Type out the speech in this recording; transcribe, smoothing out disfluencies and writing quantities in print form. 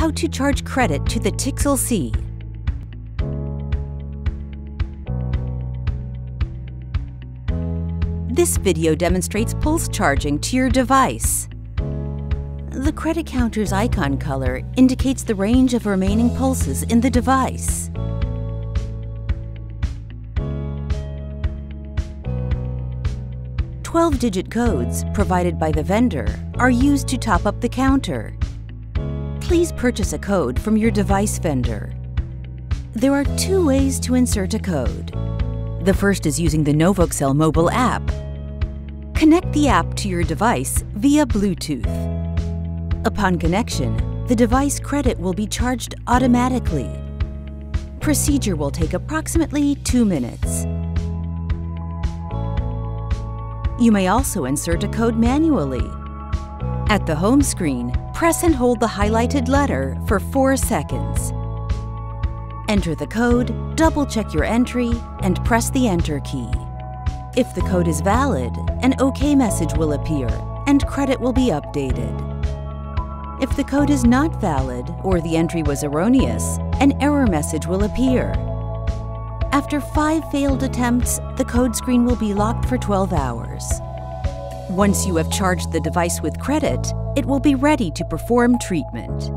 how to charge credit to the Tixel C. This video demonstrates pulse charging to your device. The credit counter's icon color indicates the range of remaining pulses in the device. "12-digit codes provided by the vendor are used to top up the counter. Please purchase a code from your device vendor. There are two ways to insert a code. The first is using the Tixel mobile app. Connect the app to your device via Bluetooth. Upon connection, the device credit will be charged automatically. Procedure will take approximately 2 minutes. You may also insert a code manually. At the home screen, press and hold the highlighted letter for 4 seconds. Enter the code, double-check your entry, and press the Enter key. If the code is valid, an OK message will appear, and credit will be updated. If the code is not valid or the entry was erroneous, an error message will appear. After 5 failed attempts, the code screen will be locked for 12 hours. Once you have charged the device with credit, it will be ready to perform treatment.